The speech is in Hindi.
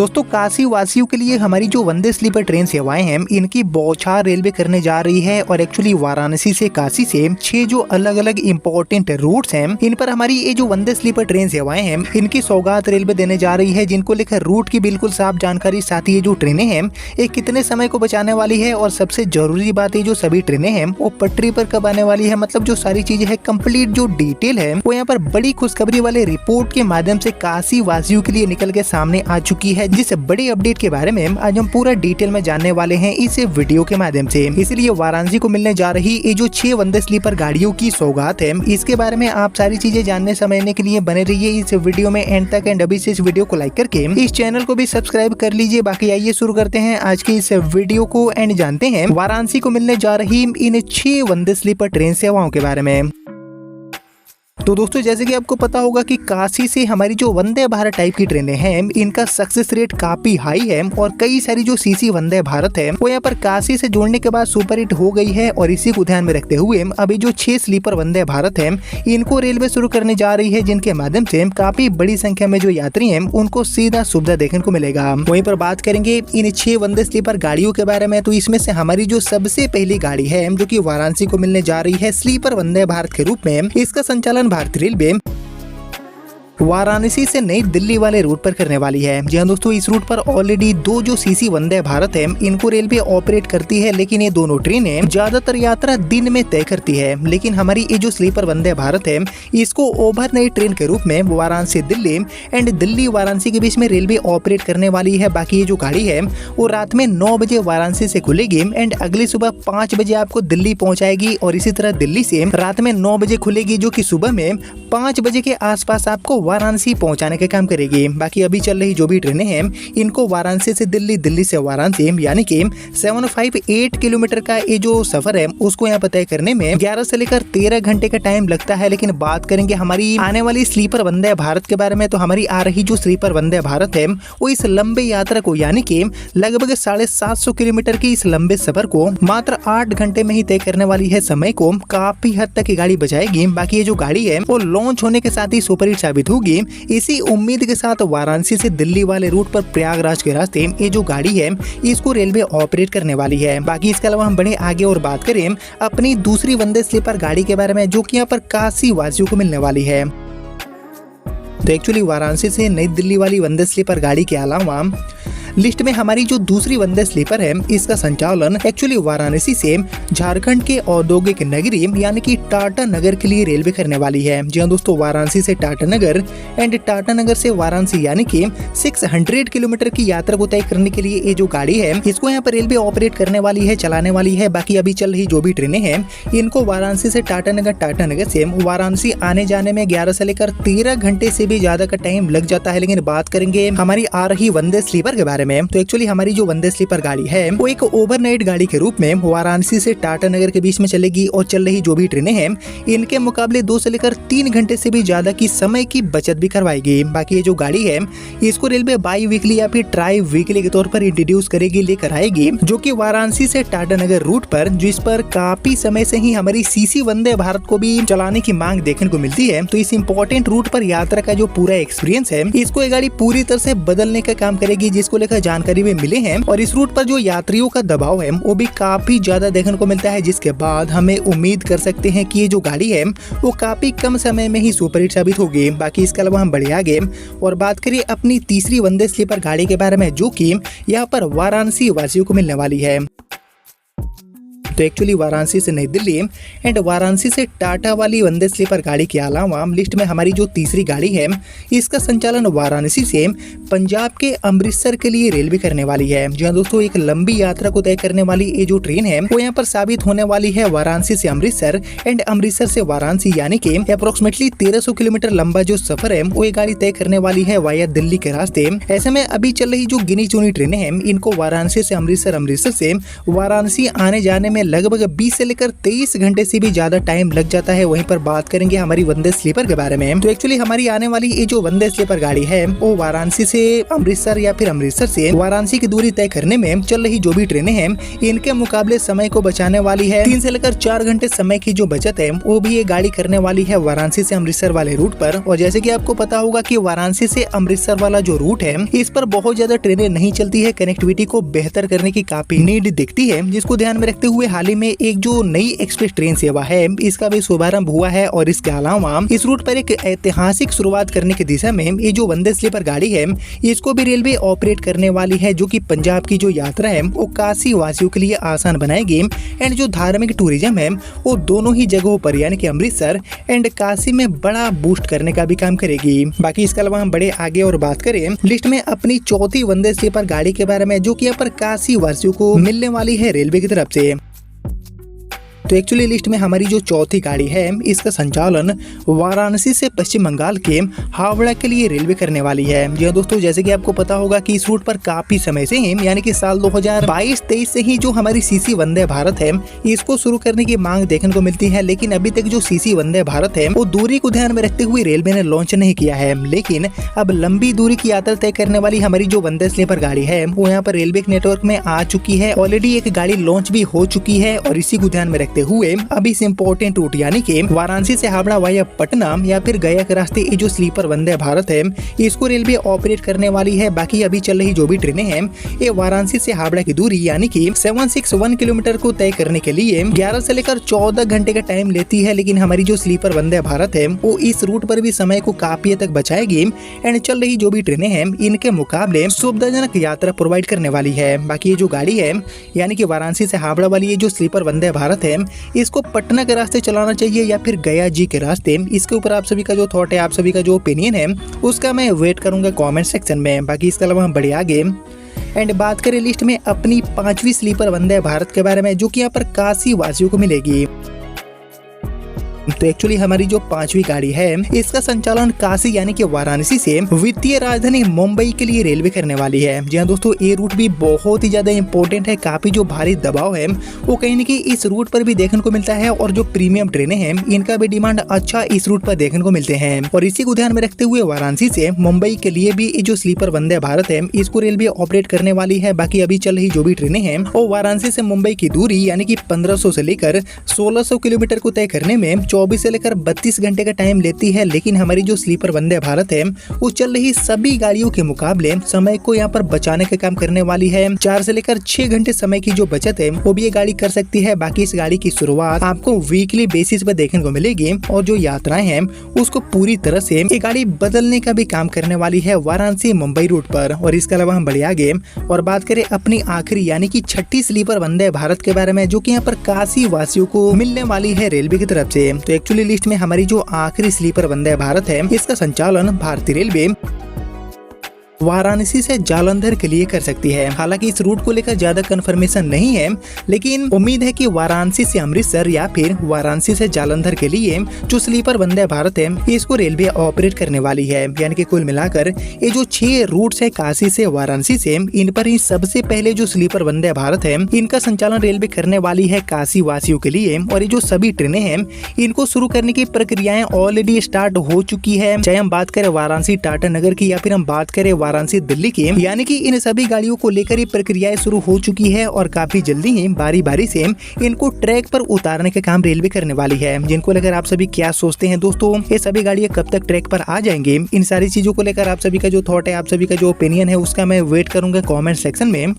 दोस्तों काशी वासियों के लिए हमारी जो वंदे स्लीपर ट्रेन सेवाएं हैं इनकी बौछार रेलवे करने जा रही है और एक्चुअली वाराणसी से काशी से 6 जो अलग अलग इम्पोर्टेंट रूट्स हैं इन पर हमारी ये जो वंदे स्लीपर ट्रेन सेवाएं हैं इनकी सौगात रेलवे देने जा रही है, जिनको लेकर रूट की बिल्कुल साफ जानकारी, साथ ही ये जो ट्रेनें हैं ये कितने समय को बचाने वाली है और सबसे जरूरी बात है जो सभी ट्रेनें हैं वो पटरी पर कब आने वाली है, मतलब जो सारी चीजें है कंप्लीट जो डिटेल है वो यहाँ पर बड़ी खुशखबरी वाले रिपोर्ट के माध्यम से काशी वासियों के लिए निकल के सामने आ चुकी है। जिस बड़ी अपडेट के बारे में आज हम पूरा डिटेल में जानने वाले हैं इस वीडियो के माध्यम से। इसलिए वाराणसी को मिलने जा रही ये जो 6 वंदे स्लीपर गाड़ियों की सौगात है इसके बारे में आप सारी चीजें जानने समझने के लिए बने रहिए इस वीडियो में एंड तक। एंड अभी से इस वीडियो को लाइक करके इस चैनल को भी सब्सक्राइब कर लीजिए। बाकी आइए शुरू करते हैं आज की इस वीडियो को एंड जानते हैं वाराणसी को मिलने जा रही इन 6 वंदे स्लीपर ट्रेन सेवाओं के बारे में। तो दोस्तों जैसे कि आपको पता होगा कि काशी से हमारी जो वंदे भारत टाइप की ट्रेनें हैं इनका सक्सेस रेट काफी हाई है और कई सारी जो सीसी वंदे भारत है वो यहाँ पर काशी से जोड़ने के बाद सुपर हिट हो गई है। और इसी को ध्यान में रखते हुए अभी जो 6 स्लीपर वंदे भारत है इनको रेलवे शुरू करने जा रही है, जिनके माध्यम से काफी बड़ी संख्या में जो यात्री हैं उनको सीधा सुविधा देखने को मिलेगा। वहीं पर बात करेंगे इन 6 वंदे स्लीपर गाड़ियों के बारे में, तो इसमें से हमारी जो सबसे पहली गाड़ी है जो की वाराणसी को मिलने जा रही है स्लीपर वंदे भारत के रूप में, इसका संचालन भारतीय रेलवे वाराणसी से नई दिल्ली वाले रूट पर करने वाली है। जी हाँ दोस्तों, इस रूट पर ऑलरेडी 2 जो सीसी वंदे भारत है इनको रेलवे ऑपरेट करती है, लेकिन ये दोनों ट्रेनें ज्यादातर यात्रा दिन में तय करती है। लेकिन हमारी ये जो स्लीपर वंदे भारत है इसको ओवरनाइट ट्रेन के रूप में वाराणसी दिल्ली एंड दिल्ली वाराणसी के बीच में रेलवे ऑपरेट करने वाली है। बाकी ये जो गाड़ी है वो रात में 9 बजे वाराणसी से खुलेगी एंड अगली सुबह 5 बजे आपको दिल्ली पहुंचाएगी और इसी तरह दिल्ली से रात में 9 बजे खुलेगी जो कि सुबह में 5 बजे के आसपास आपको वाराणसी पहुंचाने का काम करेगी। बाकी अभी चल रही जो भी ट्रेनें हैं इनको वाराणसी से दिल्ली, दिल्ली से वाराणसी यानी कि 758 किलोमीटर का ये जो सफर है उसको यहाँ पर तय करने में 11 से लेकर 13 घंटे का टाइम लगता है। लेकिन बात करेंगे हमारी आने वाली स्लीपर वंदे भारत के बारे में, तो हमारी आ रही जो स्लीपर वंदे भारत है वो इस लंबे यात्रा को यानी कि लगभग 750 किलोमीटर की इस लंबे सफर को मात्र 8 घंटे में ही तय करने वाली है। समय को काफी हद तक ये गाड़ी बचाएगी। बाकी ये जो गाड़ी है वो लॉन्च होने के साथ ही सुपरहिट साबित होगी। इसी उम्मीद के साथ वाराणसी से दिल्ली वाले रूट पर प्रयागराज के रास्ते ये जो गाड़ी है इसको रेलवे ऑपरेट करने वाली है। बाकी इसके अलावा हम बढ़े आगे और बात करें अपनी दूसरी वंदे स्लीपर गाड़ी के बारे में जो कि यहाँ पर काशी वासियों को मिलने वाली है। तो एक्चुअली वाराणसी से नई दिल्ली वाली वंदे स्लीपर गाड़ी के अलावा लिस्ट में हमारी जो दूसरी वंदे स्लीपर है इसका संचालन एक्चुअली वाराणसी से झारखंड के औद्योगिक नगरी यानी कि टाटा नगर के लिए रेलवे करने वाली है। जी हाँ दोस्तों, वाराणसी से टाटा नगर एंड टाटा नगर से वाराणसी यानी कि 600 किलोमीटर की यात्रा को तय करने के लिए ये जो गाड़ी है इसको यहाँ पर रेलवे ऑपरेट करने वाली है, चलाने वाली है। बाकी अभी चल रही जो भी ट्रेनें हैं इनको वाराणसी से टाटा नगर से वाराणसी आने जाने में 11 से लेकर 13 घंटे से भी ज्यादा का टाइम लग जाता है। लेकिन बात करेंगे हमारी आ रही वंदे स्लीपर के बारे में, तो एक्चुअली हमारी जो वंदे स्लीपर गाड़ी है वो एक ओवरनाइट गाड़ी के रूप में वाराणसी से टाटा नगर के बीच में चलेगी और चल रही जो भी ट्रेनें हैं इनके मुकाबले 2 से लेकर 3 घंटे से भी ज्यादा की समय की बचत भी करवाएगी। बाकी ये जो गाड़ी है इसको रेलवे बाई वीकली या फिर ट्राई वीकली के तौर पर इंट्रोड्यूस करेगी, लेकर आएगी, जो कि वाराणसी से टाटा नगर रूट पर जिस पर काफी समय से ही हमारी सीसी वंदे भारत को भी चलाने की मांग देखने को मिलती है। तो इस इंपॉर्टेंट रूट पर यात्रा का जो पूरा एक्सपीरियंस है इसको ये गाड़ी पूरी तरह से बदलने का काम करेगी, जिसको लेकर जानकारी भी मिले हैं। और इस रूट पर जो यात्रियों का दबाव है वो भी काफी ज्यादा देखने को मिलता है, जिसके बाद हमें उम्मीद कर सकते हैं कि ये जो गाड़ी है वो काफी कम समय में ही सुपरहिट साबित होगी। बाकी इसके अलावा हम बढ़े आगे और बात करिए अपनी तीसरी वंदे स्लीपर गाड़ी के बारे में जो कि यहाँ पर वाराणसी वासियों को मिलने वाली है। तो एक्चुअली वाराणसी से नई दिल्ली एंड वाराणसी से टाटा वाली वंदे स्लीपर गाड़ी के अलावा लिस्ट में हमारी जो तीसरी गाड़ी है इसका संचालन वाराणसी से पंजाब के अमृतसर के लिए रेलवे करने वाली है। जी हाँ दोस्तों, एक लंबी यात्रा को तय करने वाली ये जो ट्रेन है वो यहाँ पर साबित होने वाली है वाराणसी से अमृतसर एंड अमृतसर से वाराणसी, यानी कि अप्रोक्सीमेटली 1300 किलोमीटर लंबा जो सफर है वो ये गाड़ी तय करने वाली है वाया दिल्ली के रास्ते। ऐसे में अभी चल रही जो गिनी चुनी ट्रेनें हैं इनको वाराणसी से अमृतसर, अमृतसर से वाराणसी आने जाने में लगभग 20 से लेकर 23 घंटे से भी ज्यादा टाइम लग जाता है। वहीं पर बात करेंगे हमारी वंदे स्लीपर के बारे में, तो एक्चुअली हमारी आने वाली ये जो वंदे स्लीपर गाड़ी है वो वाराणसी से अमृतसर या फिर अमृतसर से वाराणसी की दूरी तय करने में चल रही जो भी ट्रेनें हैं इनके मुकाबले समय को बचाने वाली है। 3 से लेकर 4 घंटे समय की जो बचत है वो भी ये गाड़ी करने वाली है वाराणसी से अमृतसर वाले रूट पर। और जैसे कि आपको पता होगा कि वाराणसी से अमृतसर वाला जो रूट है इस पर बहुत ज्यादा ट्रेनें नहीं चलती है। कनेक्टिविटी को बेहतर करने की काफी नीड दिखती है, जिसको ध्यान में रखते हुए हाल ही में एक जो नई एक्सप्रेस ट्रेन सेवा है इसका भी शुभारंभ हुआ है। और इसके अलावा इस रूट पर एक ऐतिहासिक शुरुआत करने की दिशा में ये जो वंदे स्लीपर गाड़ी है इसको भी रेलवे ऑपरेट करने वाली है, जो कि पंजाब की जो यात्रा है वो काशी वासियों के लिए आसान बनाएगी। एंड जो धार्मिक टूरिज्म है वो दोनों ही जगहों पर यानी कि अमृतसर एंड काशी में बड़ा बूस्ट करने का भी काम करेगी। बाकी इसके अलावा हम बड़े आगे और बात करें लिस्ट में अपनी चौथी वंदे स्लीपर गाड़ी के बारे में, जो कि यहाँ पर काशी वासियों को मिलने वाली है रेलवे की तरफ से। तो एक्चुअली लिस्ट में हमारी जो चौथी गाड़ी है इसका संचालन वाराणसी से पश्चिम बंगाल के हावड़ा के लिए रेलवे करने वाली है। जी हाँ दोस्तों, जैसे कि आपको पता होगा कि इस रूट पर काफी समय से ही यानी कि साल 2022-23 से ही जो हमारी सीसी वंदे भारत है इसको शुरू करने की मांग देखने को मिलती है। लेकिन अभी तक जो सीसी वंदे भारत है वो दूरी को ध्यान में रखते हुए रेलवे ने लॉन्च नहीं किया है। लेकिन अब लंबी दूरी की यात्रा तय करने वाली हमारी जो वंदे स्लीपर गाड़ी है वो यहाँ पर रेलवे के नेटवर्क में आ चुकी है। ऑलरेडी एक गाड़ी लॉन्च भी हो चुकी है और इसी को ध्यान में रखते हुए अब इस इम्पोर्टेंट रूट यानी कि वाराणसी से हावड़ा वाया पटना या फिर गया के रास्ते ये जो स्लीपर वंदे भारत है इसको रेलवे ऑपरेट करने वाली है। बाकी अभी चल रही जो भी ट्रेनें हैं ये वाराणसी से हावड़ा की दूरी यानी कि 761 किलोमीटर को तय करने के लिए 11 से लेकर 14 घंटे का टाइम लेती है। लेकिन हमारी जो स्लीपर वंदे भारत है वो इस रूट पर भी समय को काफी हद तक बचाएगी एंड चल रही जो भी ट्रेनें हैं इनके मुकाबले सुविधाजनक यात्रा प्रोवाइड करने वाली है। बाकी ये जो गाड़ी है यानी कि वाराणसी से हावड़ा वाली ये जो स्लीपर वंदे भारत है इसको पटना के रास्ते चलाना चाहिए या फिर गया जी के रास्ते, इसके ऊपर आप सभी का जो थॉट है, आप सभी का जो ओपिनियन है उसका मैं वेट करूंगा कमेंट सेक्शन में। बाकी इसके अलावा हम बढ़े आगे एंड बात करें लिस्ट में अपनी 5वीं स्लीपर वंदे भारत के बारे में, जो कि यहाँ पर काशी वासियों को मिलेगी। तो एक्चुअली हमारी जो 5वीं गाड़ी है इसका संचालन काशी यानी कि वाराणसी से वित्तीय राजधानी मुंबई के लिए रेलवे करने वाली है। जी हाँ दोस्तों, ये रूट भी बहुत ही ज्यादा इंपॉर्टेंट है। काफी जो भारी दबाव है वो कहीं न कहीं इस रूट पर भी देखने को मिलता है और जो प्रीमियम ट्रेनें हैं इनका भी डिमांड अच्छा इस रूट पर देखने को मिलते हैं। और इसी को ध्यान में रखते हुए वाराणसी से मुंबई के लिए भी जो स्लीपर वंदे भारत है इसको रेलवे ऑपरेट करने वाली है। बाकी अभी चल रही जो भी ट्रेनें हैं वो वाराणसी से मुंबई की दूरी यानी कि 1500 से लेकर 1600 किलोमीटर को तय करने में 24 से लेकर 32 घंटे का टाइम लेती है। लेकिन हमारी जो स्लीपर वंदे भारत है वो चल रही सभी गाड़ियों के मुकाबले समय को यहाँ पर बचाने का काम करने वाली है। 4 से लेकर 6 घंटे समय की जो बचत है वो भी ये गाड़ी कर सकती है। बाकी इस गाड़ी की शुरुआत आपको वीकली बेसिस पर देखने को मिलेगी और जो यात्राएं हैं उसको पूरी तरह से ये गाड़ी बदलने का भी काम करने वाली है वाराणसी मुंबई रूट पर। और इसके अलावा हम बढ़े आगे और बात करें अपनी आखिरी यानी कि 6ठी स्लीपर वंदे भारत के बारे में, जो कि यहाँ पर काशी वासियों को मिलने वाली है रेलवे की तरफ से। तो एक्चुअली लिस्ट में हमारी जो आखिरी स्लीपर वंदे भारत है इसका संचालन भारतीय रेलवे वाराणसी से जालंधर के लिए कर सकती है। हालांकि इस रूट को लेकर ज्यादा कंफर्मेशन नहीं है, लेकिन उम्मीद है कि वाराणसी से अमृतसर या फिर वाराणसी से जालंधर के लिए जो स्लीपर वंदे भारत है इसको रेलवे ऑपरेट करने वाली है। यानी कि कुल मिलाकर ये जो 6 रूट्स है काशी से वाराणसी से, इन पर ही सबसे पहले जो स्लीपर वंदे भारत है इनका संचालन रेलवे करने वाली है काशी वासियों के लिए। और ये जो सभी ट्रेनें हैं इनको शुरू करने की प्रक्रियाएं ऑलरेडी स्टार्ट हो चुकी है, चाहे हम बात करें वाराणसी टाटा नगर की या फिर हम बात करें वाराणसी दिल्ली की। यानी कि इन सभी गाड़ियों को लेकर ये प्रक्रियाएं शुरू हो चुकी है और काफी जल्दी ही बारी बारी से इनको ट्रैक पर उतारने का काम रेलवे करने वाली है। जिनको लेकर आप सभी क्या सोचते हैं दोस्तों, ये सभी गाड़ियां कब तक ट्रैक पर आ जाएंगे? इन सारी चीजों को लेकर आप सभी का जो थॉट है, आप सभी का जो ओपिनियन है उसका मैं वेट करूंगा कमेंट सेक्शन में।